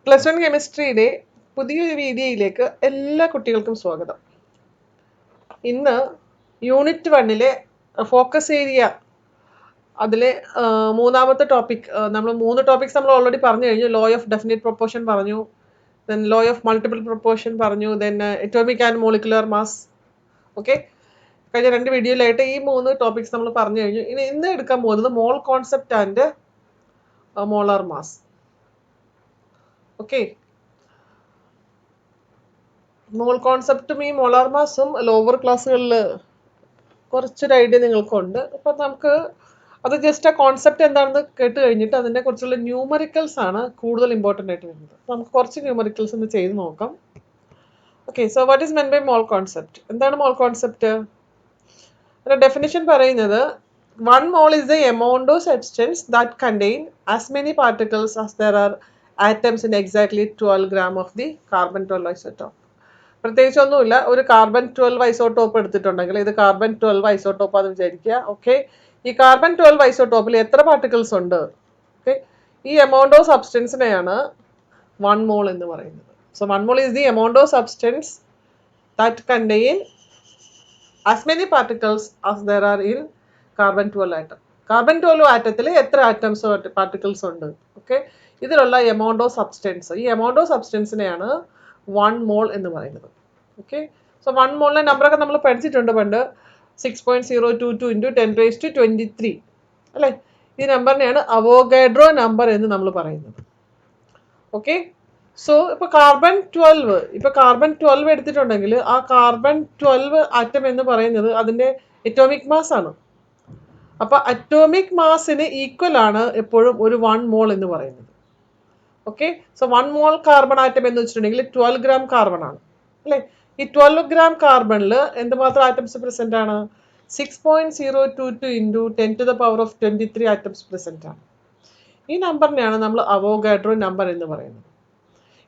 Plus 1 കെമിസ്ട്രിയുടെ പുതിയൊരു വീഡിയോയിലേക്ക് എല്ലാ കുട്ടികൾക്കും സ്വാഗതം. ഇന്ന് യൂണിറ്റ് 1-ലെ ഫോക്കസ് ഏരിയ അതിലെ മൂന്നാമത്തെ ടോപ്പിക്, നമ്മൾ 3 ടോപ്പിക്സ് നമ്മൾ ഓൾറെഡി പറഞ്ഞു കഴിഞ്ഞു. ലോ ഓഫ് ഡെഫിനിറ്റ് പ്രൊപ്പോർഷൻ പറഞ്ഞു, then law of multiple proportion പറഞ്ഞു, then atomic and molecular mass. Okay, കഴിഞ്ഞ 2 വീഡിയോയിലായിട്ട് ഈ 3 ടോപ്പിക്സ് നമ്മൾ പറഞ്ഞു കഴിഞ്ഞു. ഇന്ന് എടുക്കാൻ പോകുന്നത് mole concept and molar mass. Okay, mole കോൺസെപ്റ്റും ഈ മോളാർ മാസും ലോവർ ക്ലാസ്സുകളിൽ കുറച്ചൊരു ഐഡിയ നിങ്ങൾക്കുണ്ട്. അപ്പം നമുക്ക് അത് ജസ്റ്റ് ആ കോൺസെപ്റ്റ് എന്താണെന്ന് കേട്ട് കഴിഞ്ഞിട്ട് അതിനെ കുറിച്ചുള്ള ന്യൂമറിക്കൽസ് ആണ് കൂടുതൽ ഇമ്പോർട്ടൻ്റ് ആയിട്ട് വരുന്നത്. നമുക്ക് കുറച്ച് ന്യൂമറിക്കൽസ് ഒന്ന് ചെയ്ത് നോക്കാം. Okay, so what is meant by mole concept? എന്താണ് മോൾ കോൺസെപ്റ്റ്? അതിന്റെ ഡെഫിനിഷൻ പറയുന്നത് 1 mole is the amount of substance that contain as many particles as there are atoms in exactly 12 gram of the carbon 12 isotope. പ്രത്യേകിച്ചൊന്നുമില്ല, ഒരു carbon 12 isotope എടുത്തിട്ടുണ്ടെങ്കിൽ ഇത് carbon 12 isotope ആണെന്ന് വിചാരിക്കുക. Okay, ഈ കാർബൺ 12 ഐസോട്ടോപ്പിൽ എത്ര പാർട്ടിക്കിൾസ് ഉണ്ട്? ഓക്കെ, ഈ എമൗണ്ട് ഓഫ് സബ്സ്റ്റൻസിനെയാണ് 1 മോൾ എന്ന് പറയുന്നത്. So 1 mole is the amount of substance that contain as many particles as there are in carbon 12 atom. Carbon 12 ആറ്റത്തിൽ എത്ര ആറ്റംസ് പാർട്ടിക്കിൾസ് ഉണ്ട്? ഓക്കെ, ഇതിലുള്ള എമൗണ്ട് ഓഫ് സബ്സ്റ്റൻസ്, ഈ amount of സബ്സ്റ്റൻസിനെയാണ് 1 mole എന്ന് പറയുന്നത്. Okay, so 1 മോളിന്റെ നമ്പറൊക്കെ നമ്മൾ പഠിച്ചിട്ടുണ്ട് പണ്ട്. 6.022 × 10⁻23 അല്ലേ? ഈ നമ്പറിനെയാണ് അവോഗാഡ്രോ നമ്പർ എന്ന് നമ്മൾ പറയുന്നത്. ഓക്കെ, സോ ഇപ്പൊ കാർബൺ 12 എടുത്തിട്ടുണ്ടെങ്കിൽ ആ കാർബൺ 12 ആറ്റം എന്ന് പറയുന്നത് അതിന്റെ അറ്റോമിക് മാസ് ആണ്. അപ്പൊ അറ്റോമിക് മാസിന് ഈക്വൽ ആണ് എപ്പോഴും ഒരു 1 മോൾ എന്ന് പറയുന്നത്. ഓക്കെ, സോ 1 മോൾ കാർബൺ ആറ്റം എന്ന് വെച്ചിട്ടുണ്ടെങ്കിൽ 12 ഗ്രാം കാർബൺ ആണ് അല്ലേ? ഈ 12 ഗ്രാം കാർബണിൽ എന്തുമാത്രം ആറ്റംസ് പ്രസന്റ് ആണ്? 6.022 × 10⁻23 ആറ്റംസ് പ്രസന്റ് ആണ്. ഈ നമ്പറിനെയാണ് നമ്മൾ അവോഗാഡ്രോ നമ്പർ എന്ന് പറയുന്നത്.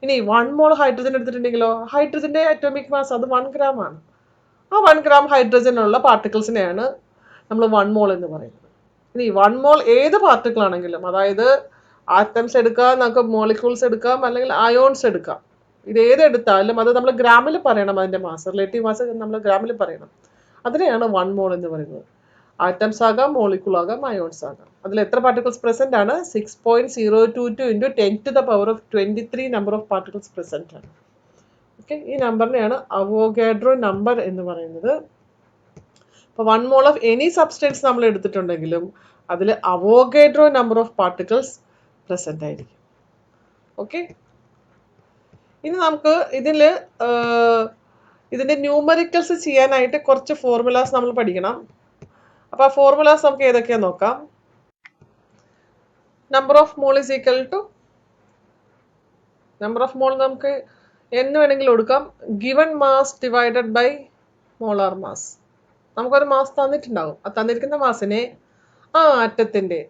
ഇനി 1 മോൾ ഹൈഡ്രജൻ എടുത്തിട്ടുണ്ടെങ്കിലോ, ഹൈഡ്രജന്റെ അറ്റോമിക് മാസ് അത് 1 ഗ്രാം ആണ്. ആ 1 ഗ്രാം ഹൈഡ്രജനുള്ള പാർട്ടിക്കിൾസിനെയാണ് നമ്മൾ 1 മോൾ എന്ന് പറയുന്നത്. ഇനി 1 മോൾ ഏത് പാർട്ടിക്കിൾ ആണെങ്കിലും, അതായത് ആറ്റംസ് എടുക്കാം, നമുക്ക് മോളിക്യൂൾസ് എടുക്കാം, അല്ലെങ്കിൽ അയോൺസ് എടുക്കാം, ഇത് ഏതെടുത്താലും അത് നമ്മൾ ഗ്രാമിൽ പറയണം. അതിന്റെ മാസ്, റിലേറ്റീവ് മാസ് നമ്മൾ ഗ്രാമിൽ പറയണം. അതിനെയാണ് 1 മോൾ എന്ന് പറയുന്നത്. ആറ്റംസ് ആകാം, മോളിക്യൂൾ ആകാം, അയോൺസ് ആകാം. അതിൽ എത്ര പാർട്ടിക്കിൾസ് പ്രസന്റ് ആണ്? 6.022 × 10⁻23 നമ്പർ ഓഫ് പാർട്ടിക്കിൾസ് പ്രസന്റ് ആണ്. ഓക്കെ, ഈ നമ്പറിനെയാണ് അവോഗാഡ്രോ നമ്പർ എന്ന് പറയുന്നത്. അപ്പോൾ 1 മോൾ ഓഫ് എനി സബ്സ്റ്റൻസ് നമ്മൾ എടുത്തിട്ടുണ്ടെങ്കിലും അതിൽ Avogadro number of particles present ആയിരിക്കും. ഓക്കെ, ഇനി നമുക്ക് ഇതിന്റെ ന്യൂമറിക്കൽസ് ചെയ്യാനായിട്ട് കുറച്ച് ഫോർമുലാസ് നമ്മൾ പഠിക്കണം. അപ്പൊ ആ ഫോർമുലാസ് നമുക്ക് ഏതൊക്കെയാന്ന് നോക്കാം. Number of mole is equal to, number of mole നമുക്ക് എന്ന് വേണമെങ്കിൽ കൊടുക്കാം, given mass divided by molar mass. നമുക്കൊരു മാസ് തന്നിട്ടുണ്ടാകും, ആ തന്നിരിക്കുന്ന മാസിനെ ആ ആറ്റത്തിന്റെ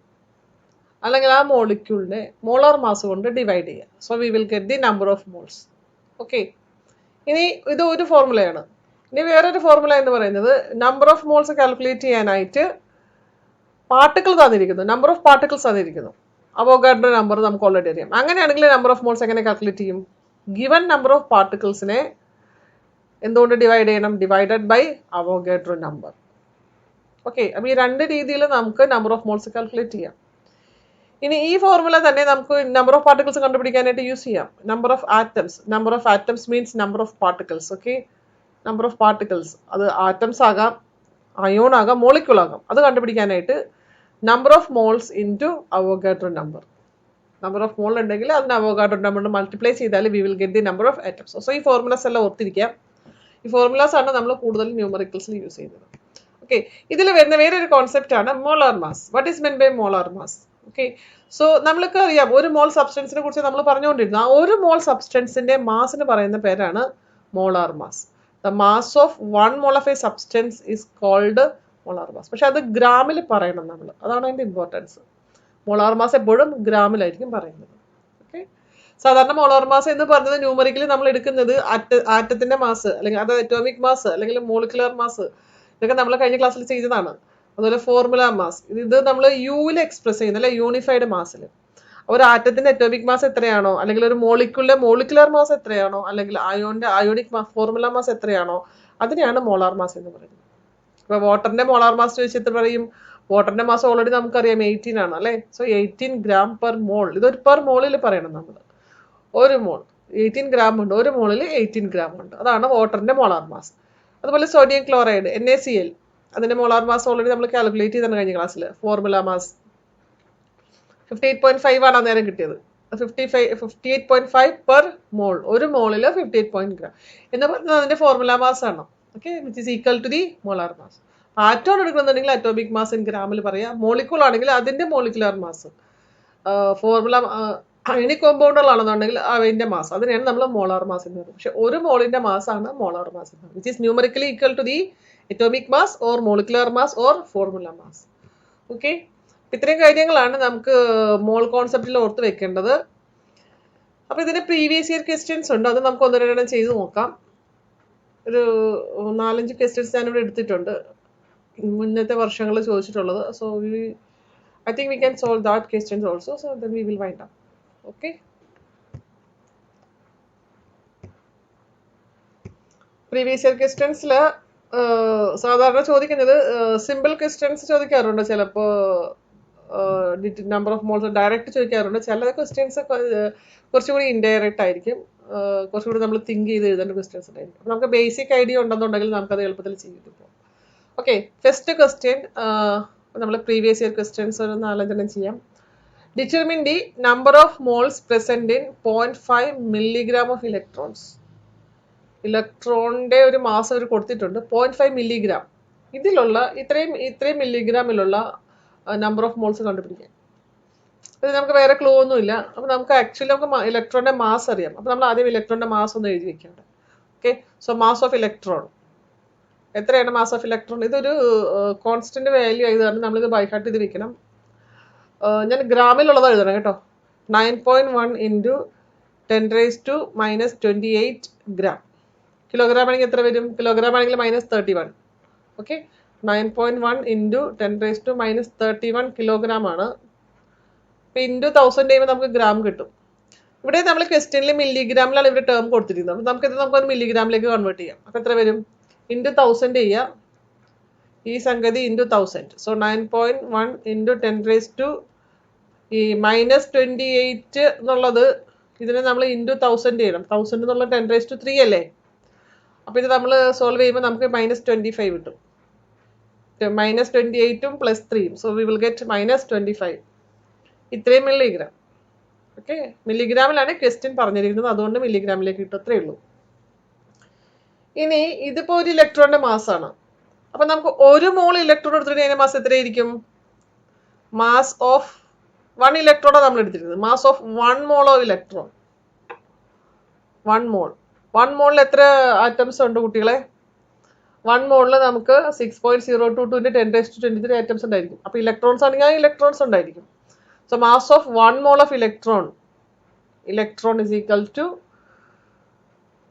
അല്ലെങ്കിൽ ആ മോളിക്യൂളിന്റെ മോളാർ മാസ് കൊണ്ട് ഡിവൈഡ് ചെയ്യുക. So we will get the number of moles. Okay, ഇനി ഇത് ഒരു ഫോർമുലയാണ്. ഇനി വേറൊരു ഫോർമുല എന്ന് പറയുന്നത് നമ്പർ ഓഫ് മോൾസ് കാൽക്കുലേറ്റ് ചെയ്യാനായിട്ട് പാർട്ടിക്കിൾ തന്നിരിക്കുന്നു, നമ്പർ ഓഫ് പാർട്ടിക്കിൾസ് തന്നിരിക്കുന്നു. അവോഗാഡ്രോ നമ്പർ നമുക്ക് ഓൾറെഡി അറിയാം. അങ്ങനെയാണെങ്കിൽ നമ്പർ ഓഫ് മോൾസ് എങ്ങനെ കാൽക്കുലേറ്റ് ചെയ്യും? ഗിവൺ നമ്പർ ഓഫ് പാർട്ടിക്കിൾസിനെ എന്തുകൊണ്ട് ഡിവൈഡ് ചെയ്യണം? Divided by Avogadro number. Okay, അപ്പൊ ഈ 2 രീതിയിൽ നമുക്ക് നമ്പർ ഓഫ് മോൾസ് കാൽക്കുലേറ്റ് ചെയ്യാം. ഇനി ഈ ഫോർമുല തന്നെ നമുക്ക് നമ്പർ ഓഫ് പാർട്ടിക്കിൾസ് കണ്ടുപിടിക്കാനായിട്ട് യൂസ് ചെയ്യാം. Number of atoms means number of particles. Okay, number of particles അത് ആറ്റംസ് ആകാം, അയോൺ ആകാം, മോളിക്യൂൾ ആകാം. അത് കണ്ടുപിടിക്കാനായിട്ട് number of moles into Avogadro number. Number of mole ഉണ്ടെങ്കിൽ അതിന് അവോഗാഡ്രോ നമ്പർ മൾട്ടിപ്ലൈ ചെയ്താൽ we will get the number of atoms. So ഈ ഫോർമുലാസ് എല്ലാം ഓർത്തിരിക്കാം. ഈ ഫോർമുലാസ് ആണ് നമ്മൾ കൂടുതൽ ന്യൂമറിക്കൽസിൽ യൂസ് ചെയ്യുന്നത്. ഓക്കെ, ഇതിൽ വരുന്ന വേറൊരു കോൺസെപ്റ്റ് ആണ് molar mass. What is meant by molar mass? Okay, so നമ്മൾക്ക് അറിയാം ഒരു മോൾ സബ്സ്റ്റൻസിനെ കുറിച്ച് നമ്മൾ പറഞ്ഞുകൊണ്ടിരുന്നു. ആ ഒരു മോൾ സബ്സ്റ്റൻസിന്റെ മാസിന് പറയുന്ന പേരാണ് molar mass. The mass of 1 mole of a substance is called molar mass. പക്ഷെ അത് ഗ്രാമിൽ പറയണം നമ്മൾ, അതാണ് അതിന്റെ ഇമ്പോർട്ടൻസ്. മോളാർ മാസ് എപ്പോഴും ഗ്രാമിലായിരിക്കും പറയുന്നത്. ഓക്കെ, സാധാരണ മോളാർ മാസ് എന്ന് പറഞ്ഞത് ന്യൂമറിക്കലി നമ്മൾ എടുക്കുന്നത് ആറ്റത്തിന്റെ മാസ്, അല്ലെങ്കിൽ അത് അറ്റോമിക് മാസ്, അല്ലെങ്കിൽ മോളിക്കുലർ മാസ്, ഇതൊക്കെ നമ്മൾ കഴിഞ്ഞ ക്ലാസ്സിൽ ചെയ്തതാണ്. അതുപോലെ ഫോർമുല മാസ്, ഇത് നമ്മൾ യുവിൽ എക്സ്പ്രസ് ചെയ്യുന്ന, അല്ലെ, യൂണിഫൈഡ് മാസിൽ. ഒരു ആറ്റത്തിന്റെ അറ്റോമിക് മാസ് എത്രയാണോ, അല്ലെങ്കിൽ ഒരു മോളിക്യൂളിന്റെ മോളിക്കുലർ മാസ് എത്രയാണോ, അല്ലെങ്കിൽ അയോണിക് ഫോർമുല മാസ് എത്രയാണോ, അതിനെയാണ് മോളാർ മാസ് എന്ന് പറയുന്നത്. ഇപ്പൊ വാട്ടറിന്റെ മോളാർ മാസ് ചോദിച്ചിട്ട് പറയും, വാട്ടറിന്റെ മാസ് ഓൾറെഡി നമുക്കറിയാം 18 ആണ് അല്ലെ. So 18 gram per mole. ഇതൊരു പെർ മോളിൽ പറയണം നമ്മൾ. ഒരു മോൾ 18 ഗ്രാം ഉണ്ട്, ഒരു മോളിൽ 18 ഗ്രാം ഉണ്ട്. അതാണ് വാട്ടറിന്റെ മോളാർ മാസ്. അതുപോലെ സോഡിയം ക്ലോറൈഡ് NaCl, അതിന്റെ മോളാർ മാസ് ഓൾറെഡി നമ്മൾ കാൽക്കുലേറ്റ് ചെയ്താണ് കഴിഞ്ഞ ക്ലാസ്സിൽ. ഫോർമുല മാസ് 58.5 ആണ് അന്നേരം കിട്ടിയത്. 58.5 പെർ മോൾ. ഒരു മോളിൽ 58 ഗ്രാം എന്ന് പറഞ്ഞാൽ അതിന്റെ ഫോർമുല മാസ് ആണ്. Okay, which is equal to the molar mass. Atom എടുക്കുന്നുണ്ടെങ്കിൽ അറ്റോമിക് മാസ് ഇൻ ഗ്രാമിൽ പറയാം. മോളിക്യൂൾ ആണെങ്കിൽ അതിന്റെ മോളിക്കുലർ മാസ്. ഫോർമുല അയണിക് കോമ്പൗണ്ടുകളാണെന്നുണ്ടെങ്കിൽ അതിന്റെ മാസ്, അതിനെയാണ് നമ്മൾ മോളാർ മാസ് എന്ന് പറയുന്നത്. പക്ഷെ ഒരു മോളിന്റെ മാസ് ആണ് മോളാർ മാസ് എന്ന് പറയുന്നത്, which is numerically equal to the atomic mass or molecular mass or formula mass. Okay, ഇത്രയും കാര്യങ്ങളാണ് നമുക്ക് മോൾ കോൺസെപ്റ്റിൽ ഓർത്ത് വെക്കേണ്ടത്. അപ്പൊ ഇതിന് പ്രീവിയസ് ഇയർ ക്വസ്റ്റ്യൻസ് ഉണ്ട്, അത് നമുക്ക് ഒന്ന് രണ്ടെണ്ണം ചെയ്ത് നോക്കാം. ഒരു 4-5 ക്വസ്റ്റ്യൻസ് ഞാനിവിടെ എടുത്തിട്ടുണ്ട്, മുന്നത്തെ വർഷങ്ങളിൽ ചോദിച്ചിട്ടുള്ളത്. So I think we can solve that questions also. So then we will wind up. Okay. Previous year questions la സാധാരണ ചോദിക്കുന്നത് സിമ്പിൾ ക്വസ്റ്റ്യൻസ് ചോദിക്കാറുണ്ട്, ചിലപ്പോൾ നമ്പർ ഓഫ് മോൾസ് ഡയറക്റ്റ് ചോദിക്കാറുണ്ട്. ചില ക്വസ്റ്റ്യൻസ് കുറച്ചുകൂടി ഇൻഡയറക്റ്റ് ആയിരിക്കും, കുറച്ചുകൂടി നമ്മൾ തിങ്ക് ചെയ്ത് എഴുതേണ്ട ക്വസ്റ്റ്യൻസ് ഉണ്ടായിരിക്കും. അപ്പോൾ നമുക്ക് ബേസിക് ഐഡിയ ഉണ്ടെന്നുണ്ടെങ്കിൽ നമുക്കത് എളുപ്പത്തിൽ ചെയ്തിട്ട് പോകും. ഓക്കെ, ഫസ്റ്റ് ക്വസ്റ്റ്യൻ നമ്മൾ പ്രീവിയസ് ഇയർ ക്വസ്റ്റ്യൻസ് ഒരു 4-5 ചെയ്യാം. Determine the number of moles present in 0.5 milligram of electrons. ഇലക്ട്രോണിന്റെ ഒരു മാസ് അവർ കൊടുത്തിട്ടുണ്ട് 0.5 മില്ലിഗ്രാം. ഇതിലുള്ള ഇത്രയും മില്ലിഗ്രാമിലുള്ള നമ്പർ ഓഫ് മോൾസ് കണ്ടുപിടിക്കാൻ. ഇത് നമുക്ക് വേറെ ക്ലൂ ഒന്നുമില്ല. അപ്പൊ നമുക്ക് ആക്ച്വലി നമുക്ക് ഇലക്ട്രോണിന്റെ മാസ് അറിയാം. അപ്പൊ നമ്മൾ ആദ്യം ഇലക്ട്രോണിന്റെ മാസ് ഒന്ന് എഴുതി വെക്കേണ്ടത്. Okay, so mass of electron എത്രയാണ്? മാസ് ഓഫ് ഇലക്ട്രോൺ ഇതൊരു കോൺസ്റ്റന്റ് വാല്യൂ ആയതാണ് നമ്മളിത് ബൈ ഹാർട്ട് ചെയ്ത് വെക്കണം. ഞാൻ ഗ്രാമിലുള്ളത് എഴുതണം കേട്ടോ. 9.1 ഇൻറ്റു 10⁻⁻28 ഗ്രാം. കിലോഗ്രാം ആണെങ്കിൽ എത്ര വരും? കിലോഗ്രാം ആണെങ്കിൽ -31. ഓക്കെ, 9.1 ഇൻറ്റു 10⁻31 കിലോഗ്രാം ആണ്. ഇപ്പം ഇൻറ്റു 1000 ചെയ്യുമ്പോൾ നമുക്ക് ഗ്രാം കിട്ടും. ഇവിടെ നമ്മൾ ക്വസ്റ്റ്യനിൽ മില്ലിഗ്രാമിലാണ് ഇവിടെ ടേം കൊടുത്തിരിക്കുന്നത്. അപ്പം നമുക്കൊരു മില്ലിഗ്രാമിലേക്ക് കൺവേർട്ട് ചെയ്യാം. അപ്പം എത്ര വരും? ഇൻറ്റു 1000 ചെയ്യുക, ഈ സംഗതി ഇൻറ്റു 1000. സോ 9.1 ഇൻറ്റു 10⁻28 എന്നുള്ളത് ഇതിനെ നമ്മൾ ഇൻറ്റു 1000 ചെയ്യണം. 1000 എന്നുള്ള 10⁻3 അല്ലേ. അപ്പോൾ ഇത് നമ്മൾ സോൾവ് ചെയ്യുമ്പോൾ നമുക്ക് -25 കിട്ടും. -28ഉം +3. So we will get -25. ഇത്രയും മില്ലിഗ്രാം. ഓക്കെ, മില്ലിഗ്രാമിലാണ് ക്വസ്റ്റ്യൻ പറഞ്ഞിരിക്കുന്നത്, അതുകൊണ്ട് മില്ലിഗ്രാമിലേക്ക് കിട്ടും. അത്രയേ ഉള്ളൂ. ഇനി ഇതിപ്പോ ഒരു ഇലക്ട്രോണിന്റെ മാസ് ആണ്. അപ്പൊ നമുക്ക് ഒരു മോൾ ഇലക്ട്രോൺ എടുത്തിട്ട് അതിന്റെ മാസ് എത്രയായിരിക്കും? മാസ് ഓഫ് 1 ഇലക്ട്രോണാണ് നമ്മൾ എടുത്തിരിക്കുന്നത്. Mass of 1 mole of electron. 1 mole. 1 മോളിൽ എത്ര ആറ്റംസ് ഉണ്ട് കുട്ടികളെ? 1 മോളിൽ നമുക്ക് 6.022 × 10⁻23 ആറ്റംസ് ഉണ്ടായിരിക്കും. അപ്പൊ ഇലക്ട്രോൺസ് ആണെങ്കിൽ ഇലക്ട്രോൺസ് ഉണ്ടായിരിക്കും. So mass of 1 mole of electron is equal to,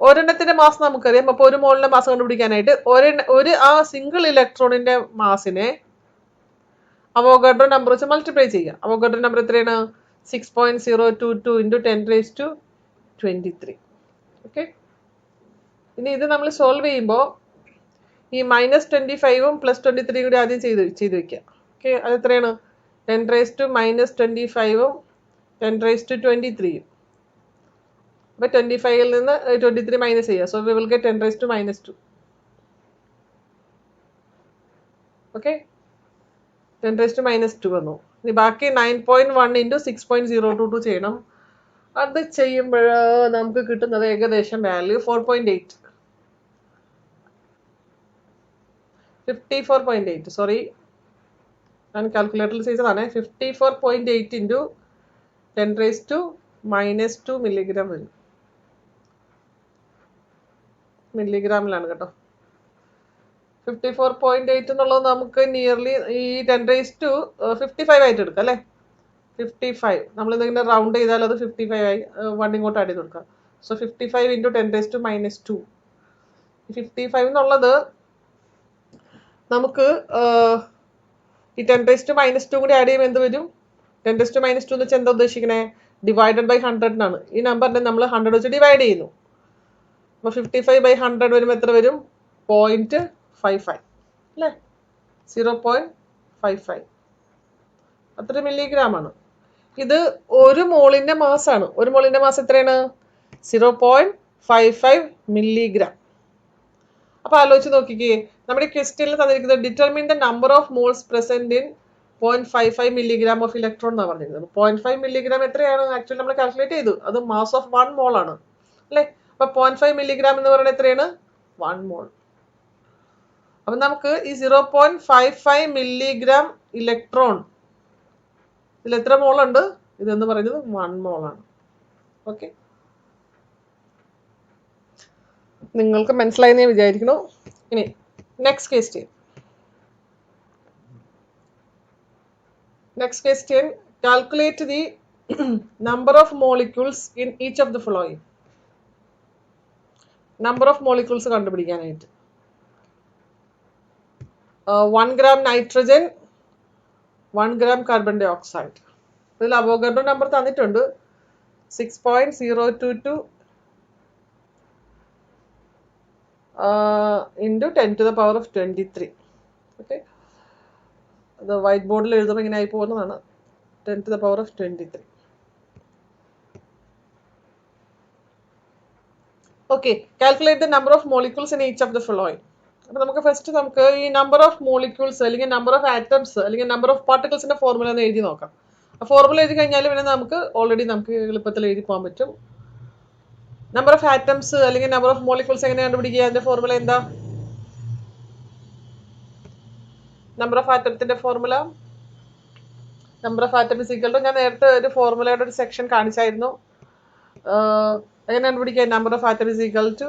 ഒരെണ്ണത്തിന്റെ മാസ് നമുക്കറിയാം. അപ്പൊ ഒരു മോളിന്റെ മാസ് കണ്ടുപിടിക്കാനായിട്ട് ആ സിംഗിൾ ഇലക്ട്രോണിന്റെ മാസിനെ അവോഗാഡ്രോ നമ്പർ വെച്ച് മൾട്ടിപ്ലൈ ചെയ്യുക. അവോഗാഡ്രോ നമ്പർ എത്രയാണ്? 6.022 × 10⁻23. ഓക്കെ, ഇനി ഇത് നമ്മൾ സോൾവ് ചെയ്യുമ്പോൾ ഈ -25ഉം +23 കൂടി ആദ്യം ചെയ്ത് വെക്കുക. ഓക്കെ, അത് എത്രയാണ്? 10⁻25ഉം 10⁻23. അപ്പൊ 25ൽ നിന്ന് 23 മൈനസ് ചെയ്യുക. So we will get 10⁻². Okay, 10⁻² വന്നു. ഇനി ബാക്കി 9.1 ഇൻറ്റു 6.022 ചെയ്യണം. അത് ചെയ്യുമ്പോൾ നമുക്ക് കിട്ടുന്നത് ഏകദേശം വാല്യൂ 4.8. 54.8. സോറി, ഞാൻ കാൽക്കുലേറ്ററിൽ ചെയ്തതാണ്. 54.8 ഇൻറ്റു 10⁻² മില്ലിഗ്രാം വരും. മില്ലിഗ്രാമിലാണ് കേട്ടോ. 54.8 എന്നുള്ളത് നമുക്ക് നിയർലി ഈ 10⁻55 ആയിട്ട് എടുക്കാം അല്ലേ. 55 നമ്മൾ എന്തെങ്കിലും റൗണ്ട് ചെയ്താൽ അത് 55 ആയി. 1 ഇങ്ങോട്ട് ആഡ് ചെയ്ത് കൊടുക്കാം. So 55 into 10⁻². 55 എന്നുള്ളത് നമുക്ക് ഈ 10⁻² കൂടി ആഡ് ചെയ്യുമ്പോൾ എന്ത് വരും? 10⁻² എന്ന് വെച്ചാൽ എന്താ ഉദ്ദേശിക്കണേ? ഡിവൈഡഡ് ബൈ 100 എന്നാണ്. ഈ നമ്പറിനെ നമ്മൾ 100 വെച്ച് ഡിവൈഡ് ചെയ്യുന്നു. അപ്പോൾ 55/100 വരുമ്പോൾ എത്ര വരും? 0.55 അല്ലേ? 0.55 അത്ര മില്ലിഗ്രാം ആണ്. ഇത് ഒരു മോളിന്റെ മാസാണ്. ഒരു മോളിന്റെ മാസ് എത്രയാണ്? 0.55 മില്ലിഗ്രാം. അപ്പൊ ആലോചിച്ച് നോക്കിക്കേ, നമ്മുടെ ക്വസ്റ്റ്യനിൽ തന്നിരിക്കുന്നത് determine the number of moles present in 0.55 milligram of electron എന്നാണ് പറഞ്ഞിരുന്നത്. 0.5 മില്ലിഗ്രാം എത്രയാണ്? ആക്ച്വലി നമ്മൾ കാൽക്കുലേറ്റ് ചെയ്തു, അത് മാസ് ഓഫ് 1 മോൾ ആണ് അല്ലേ? അപ്പൊ 0.5 മില്ലിഗ്രാം എന്ന് പറയുന്നത് എത്രയാണ്? 1 മോൾ. അപ്പൊ നമുക്ക് ഈ 0.55 മില്ലിഗ്രാം ഇലക്ട്രോൺ ഇതിൽ എത്ര മോൾ ഉണ്ട്? ഇതെന്ന് പറയുന്നത് 1 മോൾ ആണ്. ഓക്കെ, നിങ്ങൾക്ക് മനസ്സിലായെന്ന് ഞാൻ വിചാരിക്കുന്നു. ഇനി next question. Next question, calculate the number of molecules in each of the following. Number of molecules കണ്ടുപിടിക്കാനായിട്ട് 1 gram nitrogen, 1 gram carbon dioxide. ഇതിൽ അവോഗാഡ്രോ നമ്പർ തന്നിട്ടുണ്ട് 6.022 into 10⁻23. ഓക്കെ, അത് വൈറ്റ് ബോർഡിൽ എഴുതുമ്പോൾ ഇങ്ങനെ ആയി പോകുന്നതാണ്. 10⁻23. Okay, calculate the number of molecules in each of the following. അപ്പോൾ നമുക്ക് ഫസ്റ്റ് നമുക്ക് ഈ നമ്പർ ഓഫ് മോളിക്യൂൾസ് അല്ലെങ്കിൽ നമ്പർ ഓഫ് ആറ്റംസ് അല്ലെങ്കിൽ നമ്പർ ഓഫ് പാർട്ടിക്കിൾസിന്റെ ഫോർമുല ഒന്ന് എഴുതി നോക്കാം. ആ ഫോർമുല എഴുതി കഴിഞ്ഞാൽ പിന്നെ നമുക്ക് എളുപ്പത്തിൽ എഴുതി പോകാൻ പറ്റും. നമ്പർ ഓഫ് ആറ്റംസ് അല്ലെങ്കിൽ നമ്പർ ഓഫ് മോളിക്യൂൾസ് എങ്ങനെ കണ്ടുപിടിക്കുക? അതിന്റെ ഫോർമുല എന്താ? നമ്പർ ഓഫ് ആറ്റത്തിന്റെ formula, number of atom is equal to, ഞാൻ നേരത്തെ ഒരു ഫോർമുലയുടെ ഒരു സെക്ഷൻ കാണിച്ചായിരുന്നു. എങ്ങനെ കണ്ടുപിടിക്കുക? Number of atom is equal to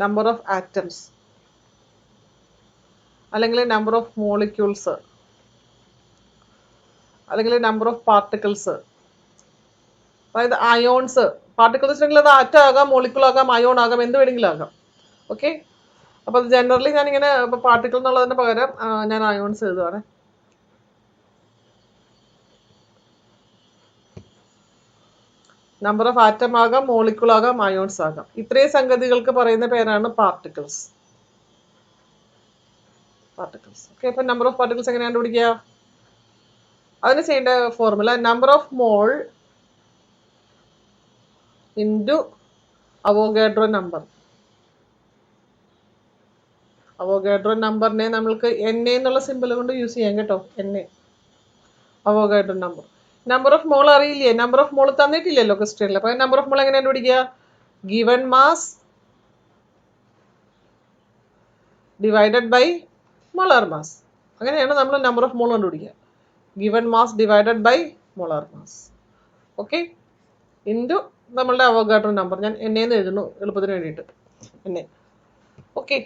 number of atoms അല്ലെങ്കിൽ നമ്പർ ഓഫ് മോളിക്യൂൾസ് അല്ലെങ്കിൽ നമ്പർ ഓഫ് പാർട്ടിക്കിൾസ്. അതായത് അയോൺസ്, പാർട്ടിക്കിൾസ് ഉണ്ടെങ്കിൽ അത് ആറ്റം ആകാം, മോളിക്യൂൾ ആകാം, അയോൺ ആകാം, എന്ത് വേണമെങ്കിലും ആകാം. ഓക്കെ, അപ്പോൾ അത് ജനറലി ഞാനിങ്ങനെ പാർട്ടിക്കിൾ എന്നുള്ളതിന് പകരം ഞാൻ അയോൺസ് എഴുതുവാണ്. നമ്പർ ഓഫ് ആറ്റം ആകാം, മോളിക്യൂൾ ആകാം, അയോൺസ് ആകാം. ഇത്രയും സംഗതികൾക്ക് പറയുന്ന പേരാണ് പാർട്ടിക്കിൾസ്. ഓക്കെ, അപ്പൊ നമ്പർ ഓഫ് പാർട്ടിക്കിൾസ് എങ്ങനെ കണ്ടുപിടിക്കുക? അതിന് ചെയ്യേണ്ട formula number of mole into Avogadro number. Avogadro നമ്പറിനെ നമ്മൾക്ക് NA എന്നുള്ള സിമ്പിൾ കൊണ്ട് യൂസ് ചെയ്യാം കേട്ടോ. NA Avogadro number. Number of mole അറിയില്ലേ? നമ്പർ ഓഫ് മോൾ തന്നിട്ടില്ലല്ലോ ക്വസ്റ്റ്യനിൽ. അപ്പൊ നമ്പർ ഓഫ് മോൾ എങ്ങനെ കണ്ടുപിടിക്കുക? Given mass divided by molar mass. അങ്ങനെയാണ് നമ്മൾ നമ്പർ ഓഫ് മോൾ കണ്ടുപിടിക്കുക. Given mass divided by molar mass. Okay, into നമ്മളുടെ അവോഗാഡ്രോ നമ്പർ. ഞാൻ NA എന്ന് എഴുതുന്നു എളുപ്പത്തിന് വേണ്ടിയിട്ട്. NA. ഓക്കെ,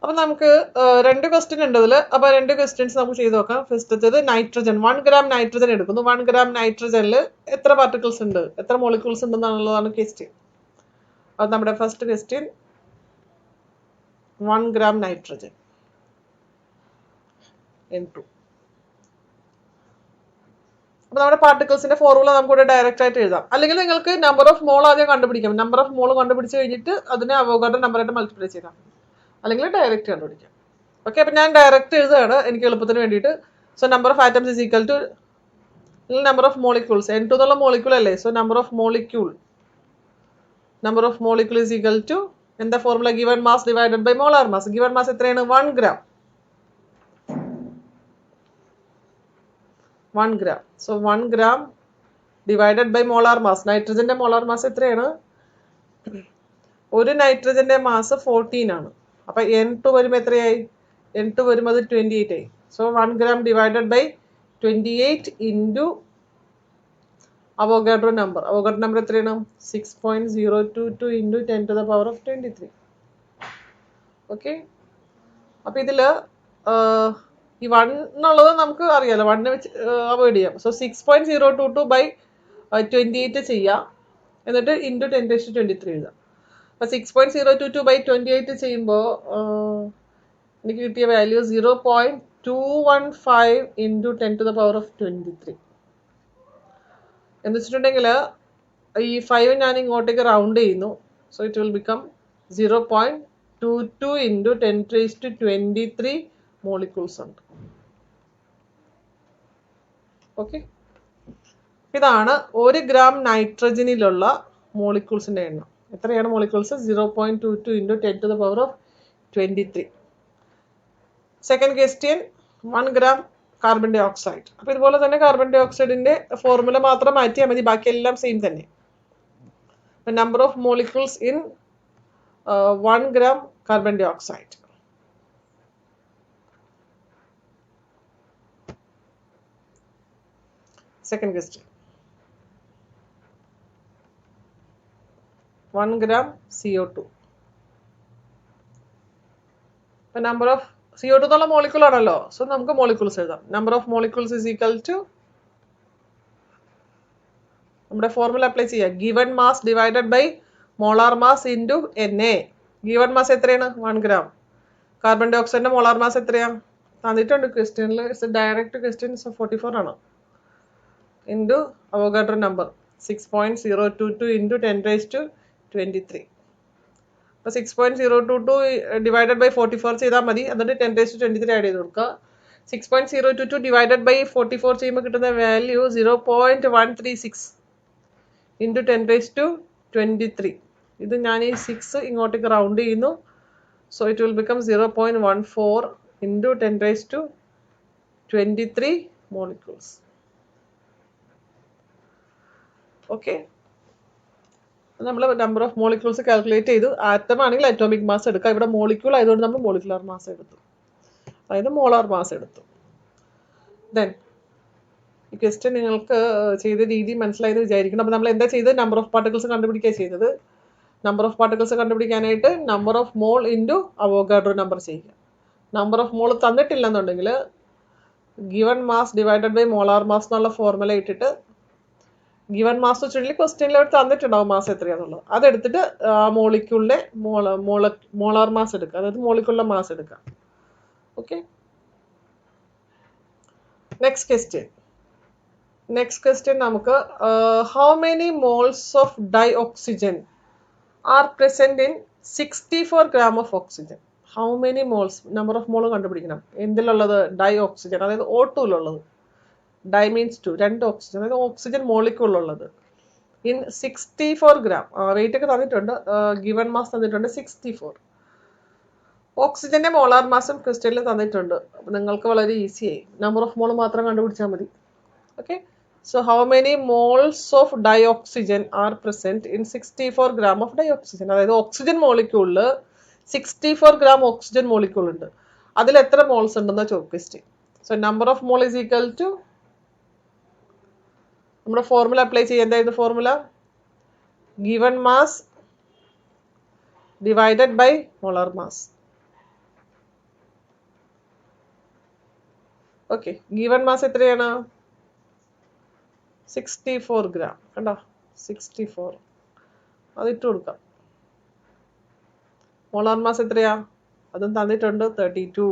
അപ്പൊ നമുക്ക് 2 ക്വസ്റ്റ്യൻ ഉണ്ട് ഇതിൽ. അപ്പൊ 2 ക്വസ്റ്റ്യൻസ് നമുക്ക് ചെയ്ത് നോക്കാം. ഫസ്റ്റത്തേത് നൈട്രജൻ. 1 gram നൈട്രജൻ എടുക്കുന്നു. 1 gram നൈട്രജനിൽ എത്ര പാർട്ടിക്കിൾസ് ഉണ്ട്, എത്ര മോളിക്യൂൾസ് ഉണ്ടെന്നുള്ളതാണ് ക്വസ്റ്റ്യൻ. അത് നമ്മുടെ first question 1 gram nitrogen N2. അപ്പൊ നമ്മുടെ പാർട്ടിക്കിൾസിന്റെ ഫോർമുല നമുക്കിവിടെ ഡയറക്റ്റ് ആയിട്ട് എഴുതാം. അല്ലെങ്കിൽ നിങ്ങൾക്ക് നമ്പർ ഓഫ് മോൾ ആദ്യം കണ്ടുപിടിക്കാം. നമ്പർ ഓഫ് മോൾ കണ്ടുപിടിച്ച് കഴിഞ്ഞിട്ട് അതിനെ അവോഗാഡ്രോ നമ്പറായിട്ട് മൾട്ടിപ്ലൈ ചെയ്താൽ അല്ലെങ്കിൽ ഡയറക്റ്റ് കണ്ടുപിടിക്കാം. ഓക്കെ, അപ്പൊ ഞാൻ ഡയറക്റ്റ് എഴുതുകയാണ് എനിക്ക് എളുപ്പത്തിന് വേണ്ടിയിട്ട്. So number of atoms is equal to number of molecules. N2 എന്നുള്ള മോളിക്യൂൾ അല്ലേ? So number of molecule is equal to എന്താ formula? Given mass divided by molar mass. Given mass എത്രയാണ്? 1 gram. So 1 gram divided by molar mass. നൈട്രജന്റെ molar mass എത്രയാണ്? ഒരു നൈട്രജന്റെ mass 14 ആണ്. അപ്പൊ N2 വരുമ്പോൾ എത്രയായി? N2 വരുമ്പോൾ അത് 28 ആയി. So 1 gram divided by 28 into Avogadro number. Avogadro number എത്രയാണ്? 6.022 ഇൻറ്റു 10⁻23. ഓക്കെ, അപ്പൊ ഇതില് ഈ 1 എന്നുള്ളത് നമുക്ക് അറിയാലോ, 1 വെച്ച് അവോയ്ഡ് ചെയ്യാം. സോ 6.022 ബൈ 28 ചെയ്യാം, എന്നിട്ട് ഇൻറ്റു 10⁻23 എഴുതാം. അപ്പൊ 6.022 ബൈ 28 ചെയ്യുമ്പോൾ എനിക്ക് കിട്ടിയ value 0.2 215 into 10 to the power of 23. എന്ന് വെച്ചിട്ടുണ്ടെങ്കിൽ ഈ 5 ഞാൻ ഇങ്ങോട്ടേക്ക് റൗണ്ട് ചെയ്യുന്നു. So it will become 0.22 into 10 raised to 23 molecules ഉണ്ട്. ഓക്കെ, ഇതാണ് 1 gram നൈട്രജനിലുള്ള മോളിക്യൂൾസിന്റെ എണ്ണം. എത്രയാണ് molecules? 0.22 into 10 to the power of 23. Second question, 1 gram carbon dioxide. അപ്പൊ ഇതുപോലെ തന്നെ കാർബൺ ഡൈ ഓക്സൈഡിന്റെ ഫോർമുല മാത്രം മാറ്റിയാൽ മതി, ബാക്കിയെല്ലാം സെയിം തന്നെ. Number of molecules in 1 gram carbon dioxide. Second question, 1 gram CO2. Number of CO2 എന്നുള്ള മോളിക്യൂൾ ആണല്ലോ, സോ നമുക്ക് മോളിക്യൂൾസ് എഴുതാം. Number of molecules is equal to നമ്മുടെ ഫോർമുല അപ്ലൈ ചെയ്യുക. Given mass divided by molar mass into NA. Given mass എത്രയാണ്? 1 gram. Carbon ഡൈ ഓക്സൈഡിന്റെ molar mass എത്രയാണ് തന്നിട്ടുണ്ട് ക്വസ്റ്റ്യനിൽ. ഇറ്റ്സ് ഡയറക്റ്റ് ക്വസ്റ്റ്യൻ, 44 ആണ്. Into Avogadro number 6.022 into 10 raised to 23. അപ്പോൾ 6.022 ഡിവൈഡഡ് ബൈ 44 ചെയ്താൽ മതി. എന്നിട്ട് 10 raised to 23 ആഡ് ചെയ്ത് കൊടുക്കുക. 6.022 ഡിവൈഡഡ് ബൈ 44 ചെയ്യുമ്പോൾ കിട്ടുന്ന വാല്യൂ 0.136 ഇൻറ്റു 10 raised to 23. ഇത് ഞാൻ ഈ 6 ഇങ്ങോട്ടേക്ക് റൗണ്ട് ചെയ്യുന്നു. So it will become 0.14 into 10 raised to 23 molecules. Okay, നമ്മൾ നമ്പർ ഓഫ് മോളിക്യൂൾസ് കാൽക്കുലേറ്റ് ചെയ്തു. ആറ്റം ആണെങ്കിൽ അറ്റോമിക് മാസ് എടുക്കുക. ഇവിടെ മോളിക്യൂൾ ആയതുകൊണ്ട് നമ്മൾ മോളിക്കുലർ മാസ് എടുത്തു, അതായത് മോളാർ മാസ് എടുത്തു. ദെൻ ഈ ക്വസ്റ്റ്യൻ നിങ്ങൾക്ക് ചെയ്ത രീതി മനസ്സിലായെന്ന് വിചാരിക്കണം. അപ്പോൾ നമ്മൾ എന്താ ചെയ്തത്? നമ്പർ ഓഫ് പാർട്ടിക്കിൾസ് കണ്ടുപിടിക്കുക ചെയ്തത്. നമ്പർ ഓഫ് പാർട്ടിക്കിൾസ് കണ്ടുപിടിക്കാനായിട്ട് number of mole into Avogadro number ചെയ്യുക. നമ്പർ ഓഫ് മോൾ തന്നിട്ടില്ലെന്നുണ്ടെങ്കിൽ given mass divided by molar mass എന്നുള്ള ഫോർമുല ഇട്ടിട്ട് ഗിവൺ മാസ് വെച്ചിട്ടുണ്ടെങ്കിൽ ക്വസ്റ്റ്യനിൽ അവർ തന്നിട്ടുണ്ടാവും മാസ് എത്രയാണെന്നുള്ളത്. അതെടുത്തിട്ട് ആ മോളിക്യൂളിന്റെ മോളാർ മാസ് എടുക്കുക, അതായത് മോളിക്യൂളിന്റെ മാസ് എടുക്കുക. ഓക്കെ, നെക്സ്റ്റ് ക്വസ്റ്റ്യൻ നമുക്ക് how many moles of dioxygen are present in 64 gram of oxygen. How many moles, number of mole കണ്ടുപിടിക്കണം. എന്തിലുള്ളത്? ഡൈ ഓക്സിജൻ, അതായത് O2ലുള്ളത്. ഡൈ മീൻസ് 2, 2 ഓക്സിജൻ, അതായത് ഓക്സിജൻ മോളിക്യൂളുള്ളത്. In 64 gram. വെയിറ്റ് ഒക്കെ തന്നിട്ടുണ്ട്, ഗിവൺ മാസ് തന്നിട്ടുണ്ട് 64. ഓക്സിജന്റെ മോളാർ മാസും ക്വസ്റ്റ്യനിൽ തന്നിട്ടുണ്ട്. നിങ്ങൾക്ക് വളരെ ഈസിയായി, നമ്പർ ഓഫ് മോൾ മാത്രം കണ്ടുപിടിച്ചാൽ മതി. Okay, so how many moles of dioxygen are present in 64 gram of dioxygen. അതായത് ഓക്സിജൻ മോളിക്യൂളിൽ 64 gram ഓക്സിജൻ മോളിക്യൂൾ ഉണ്ട്. അതിൽ എത്ര മോൾസ് ഉണ്ടെന്ന question. So number of mole is equal to നമ്മുടെ ഫോർമുല അപ്ലൈ ചെയ്യാൻ. എന്തായിരുന്നു formula? Given mass divided by molar mass. Okay, given mass എത്രയാണ്? 64 gram. കണ്ടോ, 64. അതിട്ട് കൊടുക്കാം. മോളാർ മാസ് എത്രയാ? അതും തന്നിട്ടുണ്ട്, 32.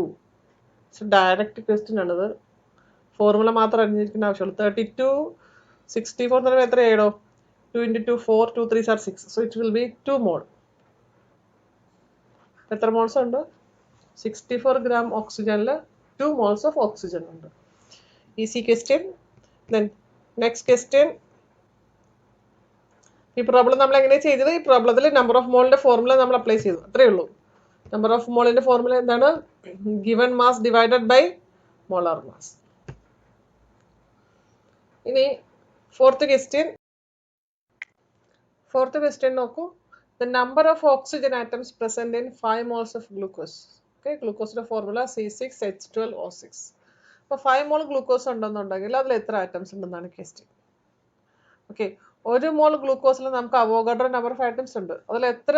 ഡയറക്റ്റ് ക്വസ്റ്റ്യൻ ആണത്, ഫോർമുല മാത്രം അറിഞ്ഞിരിക്കുന്ന ആവശ്യമുള്ളൂ. 32 64 എന്ന് പറയുമ്പോൾ എത്രയായിടോ? 2 into 2 4, 2 3s are 6. So it will be 2 mole. എത്ര മോൾസ് ഉണ്ട്? 64 gram ഓക്സിജനിൽ 2 moles ഓഫ് ഓക്സിജൻ ഉണ്ട്. Easy question. Then next question. ഈ പ്രോബ്ലം നമ്മൾ എങ്ങനെയാണ് ചെയ്തത്? ഈ പ്രോബ്ലത്തിൽ നമ്പർ ഓഫ് മോളിന്റെ ഫോർമുല നമ്മൾ അപ്ലൈ ചെയ്തു, അത്രയേ ഉള്ളൂ. നമ്പർ ഓഫ് മോളിന്റെ ഫോർമുല എന്താണ്? Given mass divided by molar mass. ഇനി ഫോർത്ത് ക്വസ്റ്റ്യൻ നോക്കൂ. The number of oxygen atoms present in 5 moles of glucose. Okay, ഗ്ലൂക്കോസിന്റെ ഫോർമുല C6H12O6. അപ്പോൾ 5 മോൾ ഗ്ലൂക്കോസ് ഉണ്ടെന്നുണ്ടെങ്കിൽ അതിൽ എത്ര ആറ്റംസ് ഉണ്ടെന്നാണ് ക്വസ്റ്റ്യൻ. ഓക്കെ, 1 മോൾ ഗ്ലൂക്കോസിൽ നമുക്ക് അവോഗാഡ്രോ നമ്പർ ഓഫ് ആറ്റംസ് ഉണ്ട്. അതിൽ എത്ര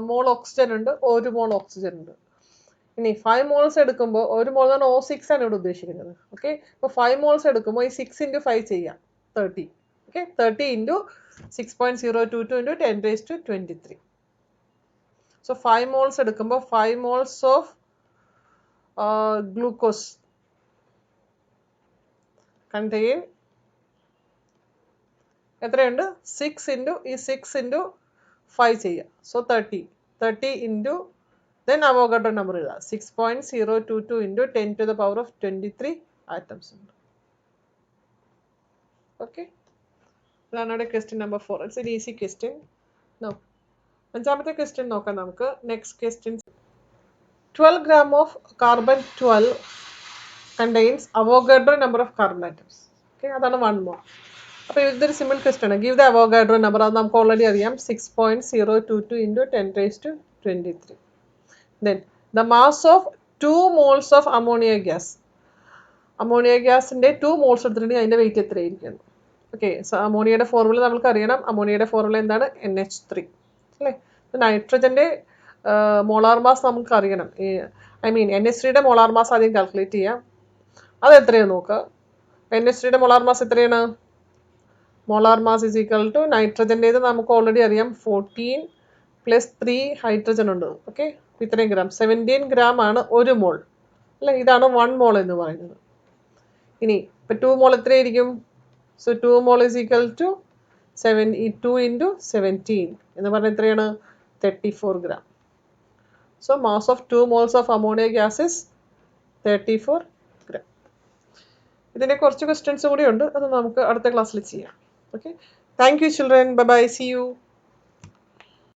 മോൾ ഓക്സിജൻ ഉണ്ട്? 1 മോൾ ഓക്സിജൻ ഉണ്ട്. ഇനി 5 മോൾസ് എടുക്കുമ്പോൾ 1 മോൾ എന്ന് പറഞ്ഞാൽ O6 ആണ് ഇവിടെ ഉദ്ദേശിക്കുന്നത്. ഓക്കെ, ഇപ്പോൾ 5 മോൾസ് എടുക്കുമ്പോൾ ഈ 6 into 5 ചെയ്യാം, 30. Okay, 30 into 6.022 into 10 raised to 23. So 5 moles എടുക്കുമ്പോൾ 5 moles of glucose contain എത്രയുണ്ട് 6 ഇൻറ്റു ഈ 6 ഇൻറ്റു 5 ചെയ്യുക. So 30 into then Avogadro number ഇടുക 6.022 ഇൻറ്റു 10⁻23 ആറ്റംസ് ഉണ്ട്. ഓക്കെ, അതാണ് അവിടെ question number 4. It's an easy question. No, അഞ്ചാമത്തെ ക്വസ്റ്റ്യൻ നോക്കാം നമുക്ക്. Next question 12 gram of carbon 12 contains Avogadro number of carbon atoms. Okay, അതാണ് 1 mole. അപ്പോൾ ഇതൊരു സിമ്പിൾ ക്വസ്റ്റ്യൻ ആണ്. Give the Avogadro number. അത് നമുക്ക് ഓൾറെഡി അറിയാം 6.022 into 10⁻23. Then the mass of 2 moles of ammonia gas. Ammonia ഗ്യാസിൻ്റെ 2 moles എടുത്തിട്ടുണ്ടെങ്കിൽ അതിൻ്റെ വെയിറ്റ് എത്രയായിരിക്കും? ഓക്കെ, സോ അമോണിയയുടെ ഫോർമുല നമുക്ക് അറിയണം. അമോണിയയുടെ ഫോർമുല എന്താണ്? NH3 അല്ലേ. നൈട്രജൻ്റെ മോളാർ മാസ് നമുക്ക് അറിയണം. NH3യുടെ മോളാർ മാസ് ആദ്യം കാൽക്കുലേറ്റ് ചെയ്യാം. അത് എത്രയാണ് നോക്കുക. NH3യുടെ മോളാർ മാസ് എത്രയാണ്? Molar mass is equal to നൈട്രജൻ്റേത് നമുക്ക് ഓൾറെഡി അറിയാം 14 + 3 ഹൈഡ്രജൻ ഉണ്ട്. ഓക്കെ, ഇത്രയും ഗ്രാം 17 gram ആണ് 1 മോൾ അല്ലേ. ഇതാണ് 1 മോൾ എന്ന് പറയുന്നത്. ഇനി ഇപ്പം 2 മോൾ എത്രയായിരിക്കും? So 2 mole is equal to 2 into 17 എന്ന് പറഞ്ഞാൽ എത്രയാണ്? 34 gram. So mass of 2 moles of ammonia gas is 34 gram. ഇതിനെ കുറച്ച് ക്വസ്റ്റ്യൻസ് കൂടി ഉണ്ട്, അത് നമുക്ക് അടുത്ത ക്ലാസ്സിൽ ചെയ്യാം. Okay, thank you children. Bye bye, see U.